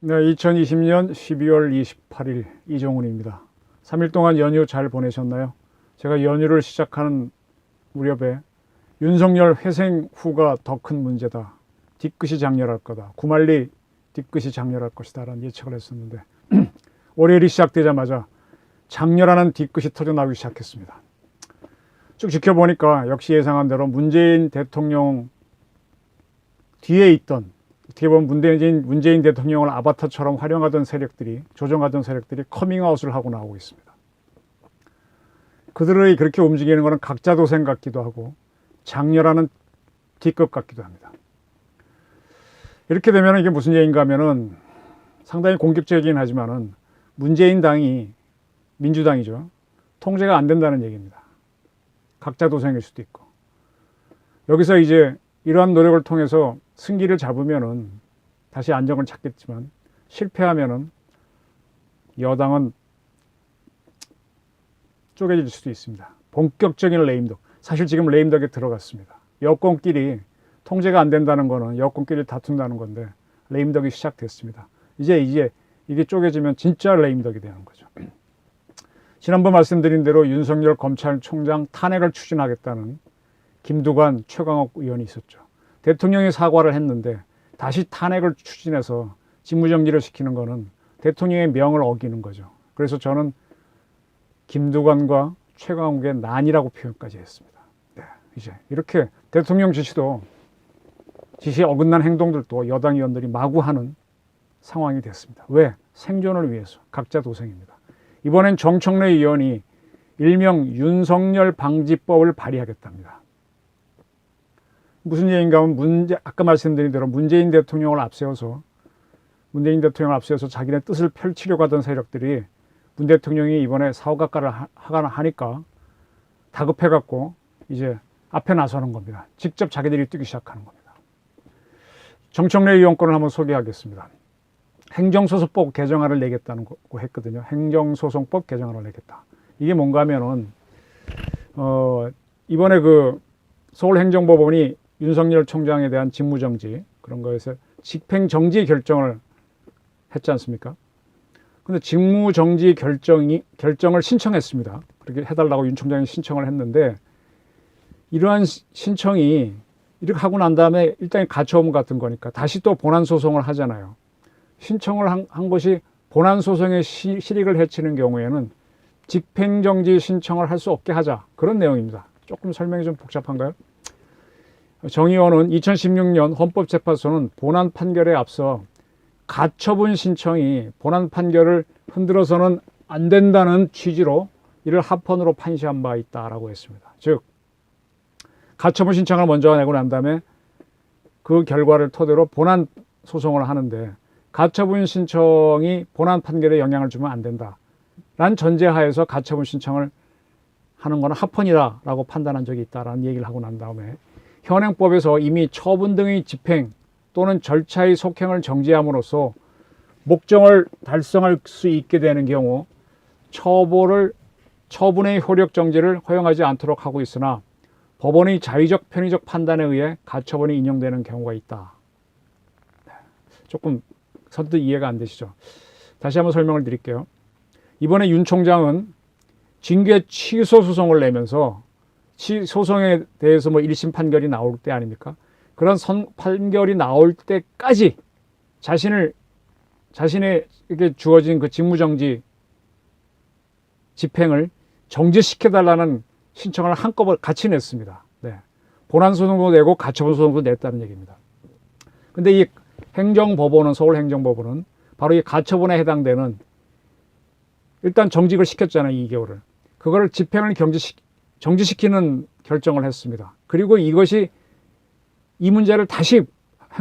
네, 2020년 12월 28일 이종훈입니다. 3일 동안 연휴 잘 보내셨나요? 제가 연휴를 시작하는 무렵에 윤석열 회생 후가 더 큰 문제다. 뒤끝이 장렬할 거다. 구말리 뒤끝이 장렬할 것이다 라는 예측을 했었는데 월요일이 시작되자마자 장렬하는 뒤끝이 터져나오기 시작했습니다. 쭉 지켜보니까 역시 예상한 대로 문재인 대통령 뒤에 있던, 어떻게 보면 문재인 대통령을 아바타처럼 활용하던 세력들이, 조정하던 세력들이 커밍아웃을 하고 나오고 있습니다. 그들의 그렇게 움직이는 것은 각자 도생 같기도 하고 장렬하는 뒤끝 같기도 합니다. 이렇게 되면 이게 무슨 얘기인가 하면은 상당히 공격적이긴 하지만은 문재인 당이, 민주당이죠, 통제가 안 된다는 얘기입니다. 각자 도생일 수도 있고, 여기서 이제 이러한 노력을 통해서 승기를 잡으면은 다시 안정을 찾겠지만 실패하면은 여당은 쪼개질 수도 있습니다. 본격적인 레임덕. 사실 지금 레임덕에 들어갔습니다. 여권끼리 통제가 안 된다는 거는 여권끼리 다툰다는 건데 레임덕이 시작됐습니다. 이제 이게 쪼개지면 진짜 레임덕이 되는 거죠. 지난번 말씀드린 대로 윤석열 검찰총장 탄핵을 추진하겠다는 김두관, 최강욱 의원이 있었죠. 대통령이 사과를 했는데 다시 탄핵을 추진해서 직무정지를 시키는 거는 대통령의 명을 어기는 거죠. 그래서 저는 김두관과 최강욱의 난이라고 표현까지 했습니다. 네, 이제 이렇게 대통령 지시에 어긋난 행동들도 여당 의원들이 마구 하는 상황이 됐습니다. 왜? 생존을 위해서. 각자 도생입니다. 이번엔 정청래 의원이 일명 윤석열 방지법을 발의하겠답니다. 무슨 얘기인가 하면 아까 말씀드린 대로 문재인 대통령을 앞세워서 자기네 뜻을 펼치려고 하던 세력들이 문 대통령이 이번에 사후각과를 하니까 다급해갖고 이제 앞에 나서는 겁니다. 직접 자기들이 뛰기 시작하는 겁니다. 정청래 의원권을 한번 소개하겠습니다. 행정소송법 개정안을 내겠다는 거 했거든요. 행정소송법 개정안을 내겠다. 이게 뭔가 하면은 이번에 그 서울행정법원이 윤석열 총장에 대한 직무정지, 그런 거에서 집행정지 결정을 했지 않습니까? 근데 직무정지 결정을 신청했습니다. 그렇게 해달라고 윤 총장이 신청을 했는데, 이러한 신청이 이렇게 하고 난 다음에 일단 가처분 같은 거니까 다시 또 본안소송을 하잖아요. 신청을 한 것이 본안소송의 실익을 해치는 경우에는 집행정지 신청을 할 수 없게 하자, 그런 내용입니다. 조금 설명이 좀 복잡한가요? 정 의원은 2016년 헌법재판소는 본안 판결에 앞서 가처분 신청이 본안 판결을 흔들어서는 안 된다는 취지로 이를 합헌으로 판시한 바 있다라고 했습니다. 즉, 가처분 신청을 먼저 내고 난 다음에 그 결과를 토대로 본안 소송을 하는데, 가처분 신청이 본안 판결에 영향을 주면 안 된다 라는 전제하에서 가처분 신청을 하는 것은 합헌이다라고 판단한 적이 있다라는 얘기를 하고 난 다음에, 현행법에서 이미 처분 등의 집행 또는 절차의 속행을 정지함으로써 목적을 달성할 수 있게 되는 경우 처분의 효력 정지를 허용하지 않도록 하고 있으나, 법원의 자의적 편의적 판단에 의해 가처분이 인용되는 경우가 있다. 조금 선뜻 이해가 안 되시죠? 다시 한번 설명을 드릴게요. 이번에 윤 총장은 징계 취소 소송을 내면서 소송에 대해서 1심 판결이 나올 때 아닙니까? 그런 판결이 나올 때까지 자신에게 주어진 그 직무정지 집행을 정지시켜달라는 신청을 한꺼번에 같이 냈습니다. 네. 본안소송도 내고 가처분소송도 냈다는 얘기입니다. 근데 이 행정법원은, 서울행정법원은 바로 이 가처분에 해당되는, 일단 정직을 시켰잖아요, 2개월을. 그거를 집행을 정지시키는 결정을 했습니다. 그리고 이 문제를 다시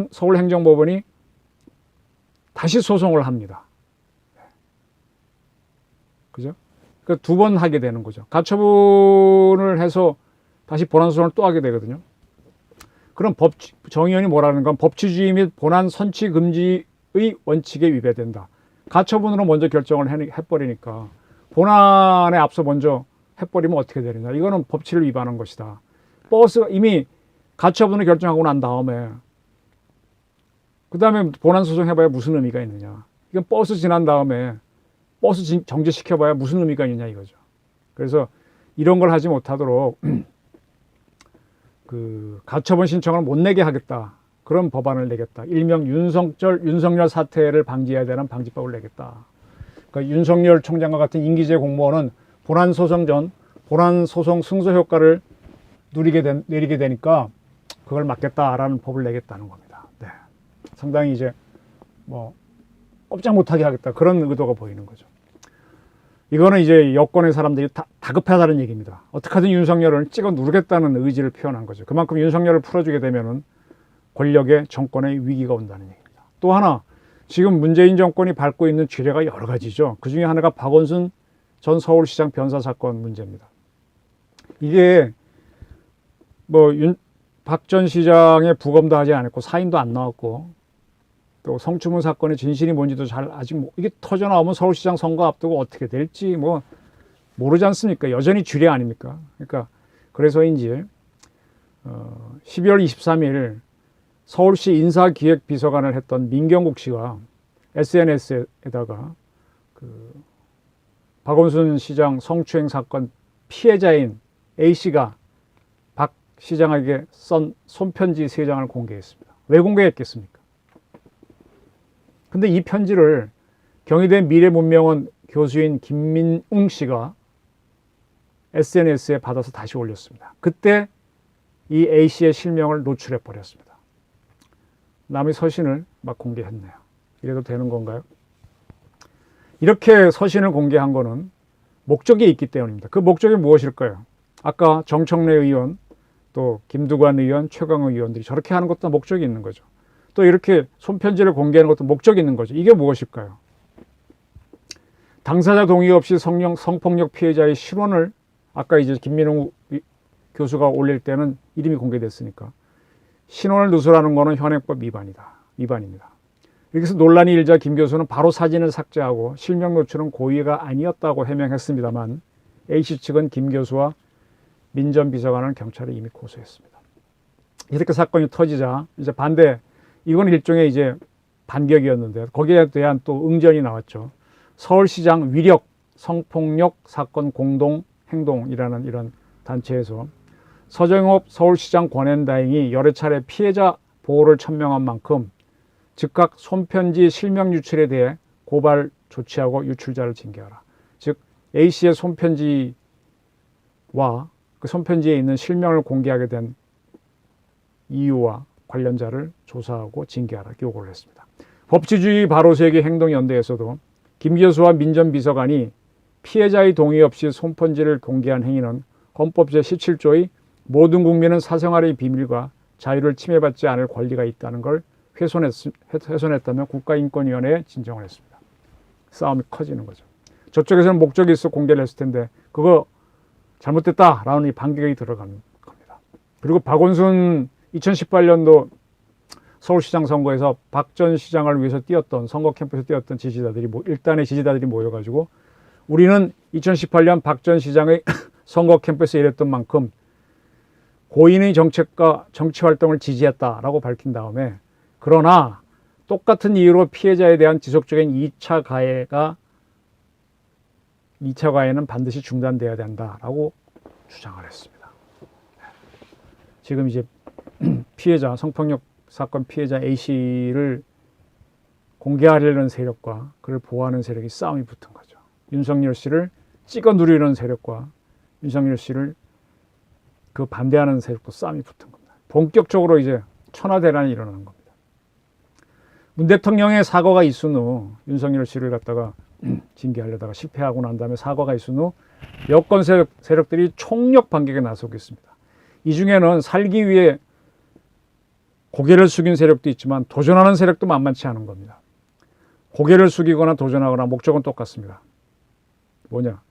서울행정법원이 다시 소송을 합니다. 그죠? 그 두 번 하게 되는 거죠. 가처분을 해서 다시 본안소송을 또 하게 되거든요. 그럼 정 의원이 뭐라는 건 법치주의 및 본안 선취 금지의 원칙에 위배된다. 가처분으로 먼저 결정을 해버리니까 본안에 앞서 먼저 해버리면 어떻게 되느냐. 이거는 법치를 위반한 것이다. 버스가 이미 가처분을 결정하고 난 다음에 그 다음에 본안소송 해봐야 무슨 의미가 있느냐. 이건 버스 지난 다음에 버스 정지시켜봐야 무슨 의미가 있느냐 이거죠. 그래서 이런 걸 하지 못하도록 그 가처분 신청을 못 내게 하겠다. 그런 법안을 내겠다. 일명 윤석열 사태를 방지해야 되는 방지법을 내겠다. 그러니까 윤석열 총장과 같은 임기제 공무원은 본안 소송 전 본안 소송 승소 효과를 내리게 되니까 그걸 막겠다라는 법을 내겠다는 겁니다. 네. 상당히 이제 뭐 꼼짝 못하게 하겠다 그런 의도가 보이는 거죠. 이거는 이제 여권의 사람들이 다급하다는 얘기입니다. 어떻게든 윤석열을 찍어 누르겠다는 의지를 표현한 거죠. 그만큼 윤석열을 풀어주게 되면은 권력의 정권의 위기가 온다는 얘기입니다. 또 하나 지금 문재인 정권이 밟고 있는 죄례가 여러 가지죠. 그 중에 하나가 박원순 전 서울시장 변사 사건 문제입니다. 이게 뭐 박 전 시장의 부검도 하지 않았고 사인도 안 나왔고 또 성추문 사건의 진실이 뭔지도 잘 아직 이게 터져 나오면 서울시장 선거 앞두고 어떻게 될지 뭐 모르지 않습니까? 여전히 쥐례 아닙니까? 그러니까 그래서인지 12월 23일 서울시 인사기획비서관을 했던 민경국 씨가 SNS에다가 그 박원순 시장 성추행 사건 피해자인 A 씨가 박 시장에게 쓴 손편지 3장을 공개했습니다. 왜 공개했겠습니까? 근데 이 편지를 경희대 미래문명원 교수인 김민웅 씨가 SNS에 받아서 다시 올렸습니다. 그때 이 A 씨의 실명을 노출해 버렸습니다. 남의 서신을 막 공개했네요. 이래도 되는 건가요? 이렇게 서신을 공개한 거는 목적이 있기 때문입니다. 그 목적이 무엇일까요? 아까 정청래 의원, 또 김두관 의원, 최강욱 의원들이 저렇게 하는 것도 목적이 있는 거죠. 또 이렇게 손편지를 공개하는 것도 목적이 있는 거죠. 이게 무엇일까요? 당사자 동의 없이 성폭력 피해자의 실언을 아까 이제 김민웅 교수가 올릴 때는 이름이 공개됐으니까 신원을 누설하는 것은 현행법 위반입니다. 여기서 논란이 일자 김 교수는 바로 사진을 삭제하고 실명 노출은 고의가 아니었다고 해명했습니다만 A씨 측은 김 교수와 민 전 비서관을 경찰에 이미 고소했습니다. 이렇게 사건이 터지자 이제 이건 일종의 이제 반격이었는데 거기에 대한 또 응전이 나왔죠. 서울시장 위력 성폭력 사건 공동 행동이라는 이런 단체에서 서정엽 서울시장 권한대행이 여러 차례 피해자 보호를 천명한 만큼 즉각 손편지 실명 유출에 대해 고발 조치하고 유출자를 징계하라. 즉 A씨의 손편지와 그 손편지에 있는 실명을 공개하게 된 이유와 관련자를 조사하고 징계하라 요구를 했습니다. 법치주의 바로세기 행동연대에서도 김 교수와 민 전 비서관이 피해자의 동의 없이 손편지를 공개한 행위는 헌법 제17조의 모든 국민은 사생활의 비밀과 자유를 침해받지 않을 권리가 있다는 걸 훼손했다며 국가인권위원회에 진정을 했습니다. 싸움이 커지는 거죠. 저쪽에서는 목적이 있어 공개를 했을 텐데 그거 잘못됐다라는 이 반격이 들어가는 겁니다. 그리고 박원순 2018년도 서울시장 선거에서 박 전 시장을 위해서 뛰었던 선거 캠프에서 뛰었던 지지자들이 일단의 지지자들이 모여가지고 우리는 2018년 박 전 시장의 선거 캠프에서 일했던 만큼 고인의 정책과 정치 활동을 지지했다라고 밝힌 다음에 그러나 똑같은 이유로 피해자에 대한 지속적인 2차 가해는 반드시 중단돼야 된다라고 주장을 했습니다. 지금 이제 피해자 성폭력 사건 피해자 A씨를 공개하려는 세력과 그를 보호하는 세력이 싸움이 붙은 거죠. 윤석열 씨를 찍어 누리는 세력과 윤석열 씨를 그 반대하는 세력도 싸움이 붙은 겁니다. 본격적으로 이제 천하대란이 일어나는 겁니다. 문 대통령의 사과가 있은 후 윤석열 씨를 갖다가 징계하려다가 실패하고 난 다음에 사과가 있은 후 여권 세력들이 총력 반격에 나서고 있습니다. 이 중에는 살기 위해 고개를 숙인 세력도 있지만 도전하는 세력도 만만치 않은 겁니다. 고개를 숙이거나 도전하거나 목적은 똑같습니다. 뭐냐?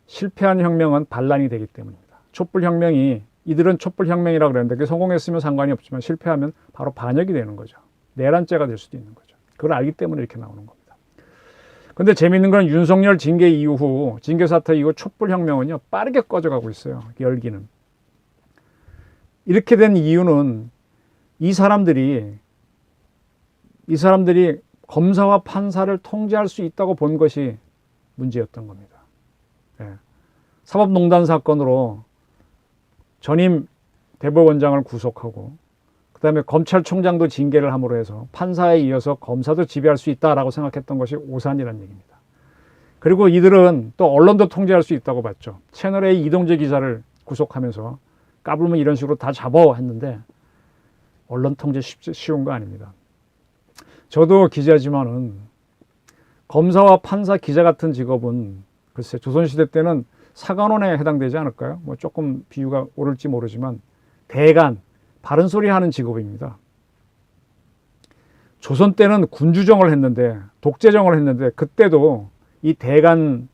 실패한 혁명은 반란이 되기 때문입니다. 촛불혁명이 이들은 촛불혁명이라고 그랬는데 그게 성공했으면 상관이 없지만 실패하면 바로 반역이 되는 거죠. 내란죄가 될 수도 있는 거죠. 그걸 알기 때문에 이렇게 나오는 겁니다. 근데 재미있는 건 윤석열 징계 이후 징계 사태 이후 촛불혁명은요 빠르게 꺼져가고 있어요. 열기는. 이렇게 된 이유는 이 사람들이 검사와 판사를 통제할 수 있다고 본 것이 문제였던 겁니다. 예. 사법농단 사건으로 전임 대법원장을 구속하고 그다음에 검찰총장도 징계를 함으로 해서 판사에 이어서 검사도 지배할 수 있다라고 생각했던 것이 오산이라는 얘기입니다. 그리고 이들은 또 언론도 통제할 수 있다고 봤죠. 채널A 이동재 기자를 구속하면서 까불면 이런 식으로 다 잡아 했는데 언론 통제 쉬운 거 아닙니다. 저도 기자지만은 검사와 판사, 기자 같은 직업은 글쎄 조선시대 때는 사관원에 해당되지 않을까요? 뭐 조금 비유가 옳을지 모르지만 대간, 바른 소리 하는 직업입니다. 조선 때는 군주정을 했는데 독재정을 했는데 그때도 이 대간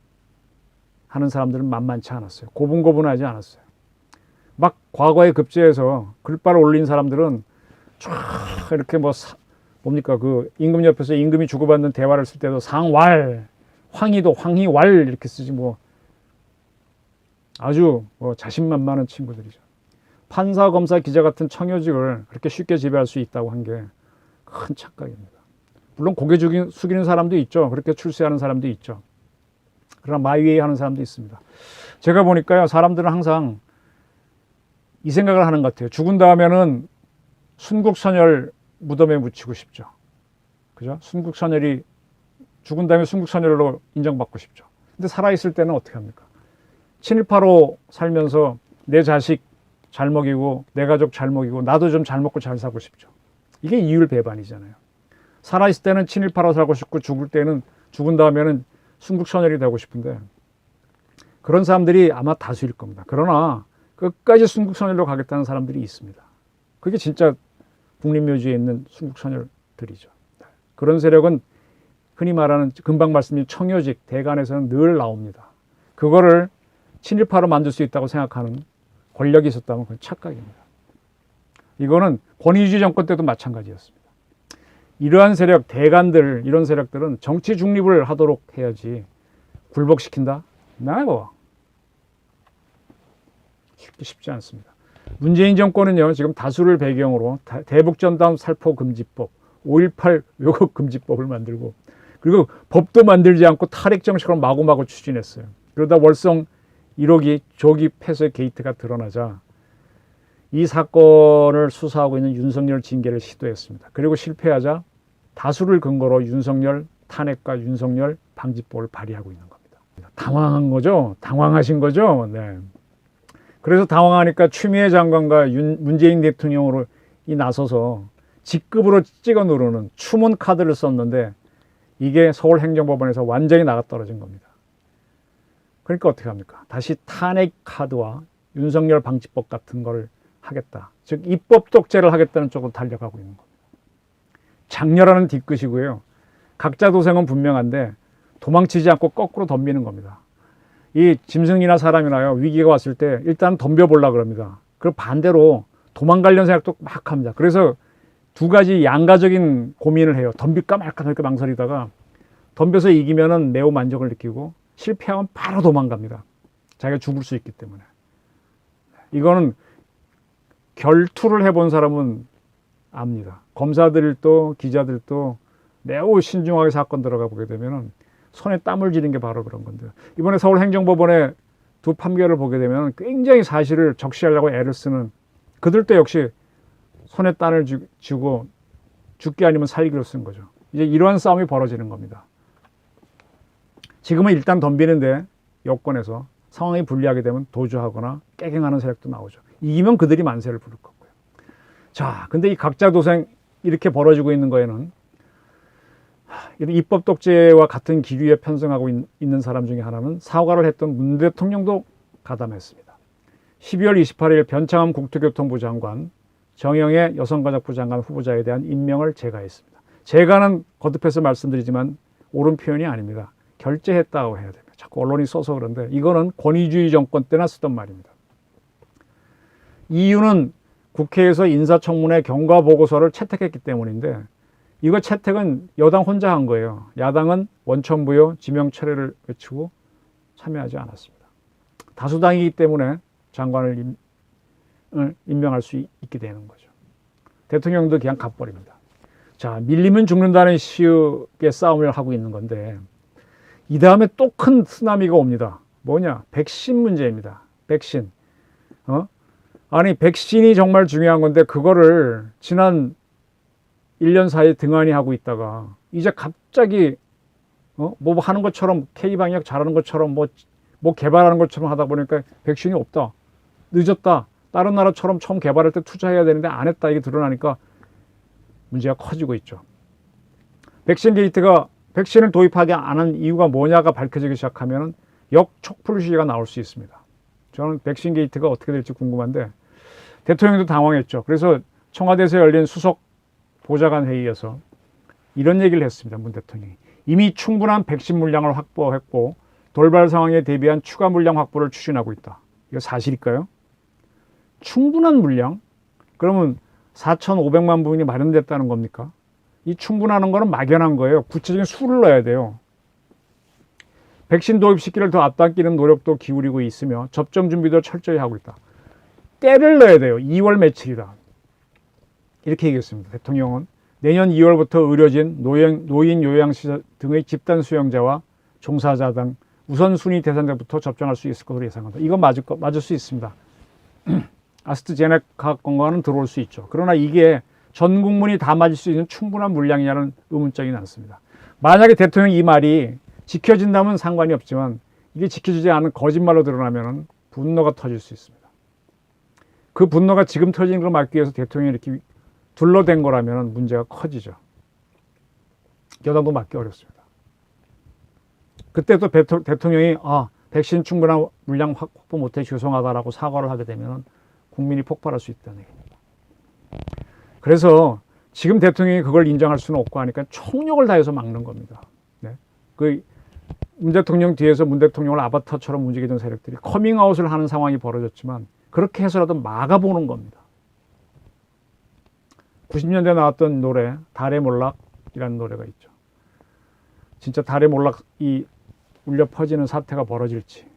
하는 사람들은 만만치 않았어요. 고분고분하지 않았어요. 막 과거에 급제해서 글발을 올린 사람들은 쫙 이렇게 뭐 뭡니까 그 임금 옆에서 임금이 주고받는 대화를 쓸 때도 상왈, 황희도 황희왈 이렇게 쓰지 뭐 아주 뭐 자신만만한 친구들이죠. 판사, 검사, 기자 같은 청요직을 그렇게 쉽게 지배할 수 있다고 한 게 큰 착각입니다. 물론 고개 숙이는 사람도 있죠. 그렇게 출세하는 사람도 있죠. 그러나 마이웨이 하는 사람도 있습니다. 제가 보니까요, 사람들은 항상 이 생각을 하는 것 같아요. 죽은 다음에는 순국선열 무덤에 묻히고 싶죠. 그죠? 순국선열이 죽은 다음에 순국선열로 인정받고 싶죠. 근데 살아있을 때는 어떻게 합니까? 친일파로 살면서 내 자식 잘 먹이고 내 가족 잘 먹이고 나도 좀 잘 먹고 잘 살고 싶죠. 이게 이율배반이잖아요. 살아있을 때는 친일파로 살고 싶고 죽은 다음에는 순국선열이 되고 싶은데 그런 사람들이 아마 다수일 겁니다. 그러나 끝까지 순국선열로 가겠다는 사람들이 있습니다. 그게 진짜 국립묘지에 있는 순국선열들이죠. 그런 세력은 흔히 말하는 금방 말씀드린 청요직, 대간에서는 늘 나옵니다. 그거를 친일파로 만들 수 있다고 생각하는 권력이 있었다면 그건 착각입니다. 이거는 권위주의 정권 때도 마찬가지였습니다. 이러한 세력, 대간들, 이런 세력들은 정치 중립을 하도록 해야지 굴복시킨다? 나요. 쉽지 않습니다. 문재인 정권은요, 지금 다수를 배경으로 대북전단 살포금지법, 5.18 왜곡금지법을 만들고 그리고 법도 만들지 않고 탈핵 정책으로 마구마구 추진했어요. 그러다 월성 1호기 조기 폐쇄 게이트가 드러나자 이 사건을 수사하고 있는 윤석열 징계를 시도했습니다. 그리고 실패하자 다수를 근거로 윤석열 탄핵과 윤석열 방지법을 발의하고 있는 겁니다. 당황한 거죠? 당황하신 거죠? 네. 그래서 당황하니까 추미애 장관과 문재인 대통령으로 나서서 직급으로 찍어 누르는 추문 카드를 썼는데 이게 서울행정법원에서 완전히 나가떨어진 겁니다. 그러니까 어떻게 합니까? 다시 탄핵 카드와 윤석열 방지법 같은 걸 하겠다. 즉 입법 독재를 하겠다는 쪽으로 달려가고 있는 겁니다. 장렬하는 뒤끝이고요. 각자 도생은 분명한데 도망치지 않고 거꾸로 덤비는 겁니다. 이 짐승이나 사람이나요, 위기가 왔을 때 일단 덤벼보려고 그럽니다. 그리고 반대로 도망가려는 생각도 막 합니다. 그래서 두 가지 양가적인 고민을 해요. 덤빌까 말까 이렇게 망설이다가 덤벼서 이기면은 매우 만족을 느끼고 실패하면 바로 도망갑니다. 자기가 죽을 수 있기 때문에. 이거는 결투를 해본 사람은 압니다. 검사들도 기자들도 매우 신중하게 사건 들어가 보게 되면은 손에 땀을 쥐는 게 바로 그런 건데요. 이번에 서울행정법원의 두 판결을 보게 되면 굉장히 사실을 적시하려고 애를 쓰는 그들도 역시 손에 땀을 쥐고 죽기 아니면 살기로 쓴 거죠. 이제 이러한 싸움이 벌어지는 겁니다. 지금은 일단 덤비는데 여권에서 상황이 불리하게 되면 도주하거나 깨갱하는 세력도 나오죠. 이기면 그들이 만세를 부를 거고요. 자, 근데 이 각자 도생 이렇게 벌어지고 있는 거에는 입법 독재와 같은 기류에 편승하고 있는 사람 중에 하나는 사과를 했던 문 대통령도 가담했습니다. 12월 28일 변창흠 국토교통부 장관, 정영애 여성가족부 장관 후보자에 대한 임명을 제가했습니다. 제가는 거듭해서 말씀드리지만 옳은 표현이 아닙니다. 결재했다고 해야 됩니다. 자꾸 언론이 써서 그런데 이거는 권위주의 정권 때나 쓰던 말입니다. 이유는 국회에서 인사청문회 경과보고서를 채택했기 때문인데 이거 채택은 여당 혼자 한 거예요. 야당은 원천부여 지명 철회를 외치고 참여하지 않았습니다. 다수당이기 때문에 장관을 임명할 수 있게 되는 거죠. 대통령도 그냥 가버립니다. 자, 밀리면 죽는다는 식의 싸움을 하고 있는 건데 이 다음에 또 큰 쓰나미가 옵니다. 뭐냐? 백신 문제입니다. 백신. 아니, 백신이 정말 중요한 건데 그거를 지난 1년 사이에 등한히 하고 있다가 이제 갑자기 뭐 하는 것처럼 K방역 잘하는 것처럼 뭐 개발하는 것처럼 하다 보니까 백신이 없다. 늦었다. 다른 나라처럼 처음 개발할 때 투자해야 되는데 안 했다. 이게 드러나니까 문제가 커지고 있죠. 백신 게이트가 백신을 도입하지 않은 이유가 뭐냐가 밝혀지기 시작하면 역촉풀 시기가 나올 수 있습니다. 저는 백신 게이트가 어떻게 될지 궁금한데 대통령도 당황했죠. 그래서 청와대에서 열린 수석 보좌관 회의에서 이런 얘기를 했습니다. 문 대통령이. 이미 충분한 백신 물량을 확보했고 돌발 상황에 대비한 추가 물량 확보를 추진하고 있다. 이거 사실일까요? 충분한 물량? 그러면 4,500만 분이 마련됐다는 겁니까? 이 충분하는 거는 막연한 거예요. 구체적인 수를 넣어야 돼요. 백신 도입 시기를 더 앞당기는 노력도 기울이고 있으며 접종 준비도 철저히 하고 있다. 때를 넣어야 돼요. 2월 며칠이다. 이렇게 얘기했습니다. 대통령은 내년 2월부터 의료진, 노인 요양시설 등의 집단 수용자와 종사자 등 우선순위 대상자부터 접종할 수 있을 것으로 예상한다. 이거 맞을 수 있습니다. 아스트제네카 건강은 들어올 수 있죠. 그러나 이게 전 국민이 다 맞을 수 있는 충분한 물량이냐는 의문점이 남습니다. 만약에 대통령 이 말이 지켜진다면 상관이 없지만 이게 지켜지지 않은 거짓말로 드러나면 분노가 터질 수 있습니다. 그 분노가 지금 터지는 걸 막기 위해서 대통령이 이렇게 둘러댄 거라면 문제가 커지죠. 여당도 막기 어렵습니다. 그때 또 대통령이 백신 충분한 물량 확보 못해 죄송하다라고 사과를 하게 되면 국민이 폭발할 수 있다는 얘기입니다. 그래서 지금 대통령이 그걸 인정할 수는 없고 하니까 총력을 다해서 막는 겁니다. 네. 문 대통령 뒤에서 문 대통령을 아바타처럼 움직이던 세력들이 커밍아웃을 하는 상황이 벌어졌지만 그렇게 해서라도 막아보는 겁니다. 90년대에 나왔던 노래 달의 몰락이라는 노래가 있죠. 진짜 달의 몰락이 울려 퍼지는 사태가 벌어질지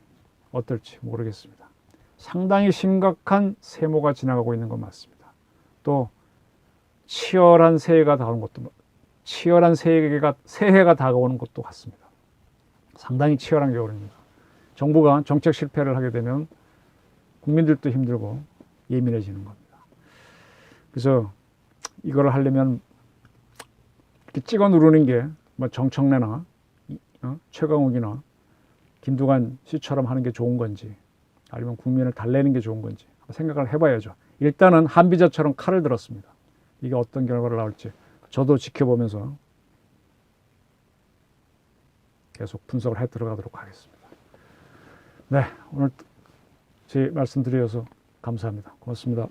어떨지 모르겠습니다. 상당히 심각한 세모가 지나가고 있는 건 맞습니다. 또 치열한 새해가 다가오는 것도 같습니다. 상당히 치열한 겨울입니다. 정부가 정책 실패를 하게 되면 국민들도 힘들고 예민해지는 겁니다. 그래서 이걸 하려면 이렇게 찍어 누르는 게 뭐 정청래나 최강욱이나 김두관 씨처럼 하는 게 좋은 건지 아니면 국민을 달래는 게 좋은 건지 생각을 해봐야죠. 일단은 한비자처럼 칼을 들었습니다. 이게 어떤 결과를 나올지 저도 지켜보면서 계속 분석을 해 들어가도록 하겠습니다. 네, 오늘 제 말씀 드려서 감사합니다. 고맙습니다.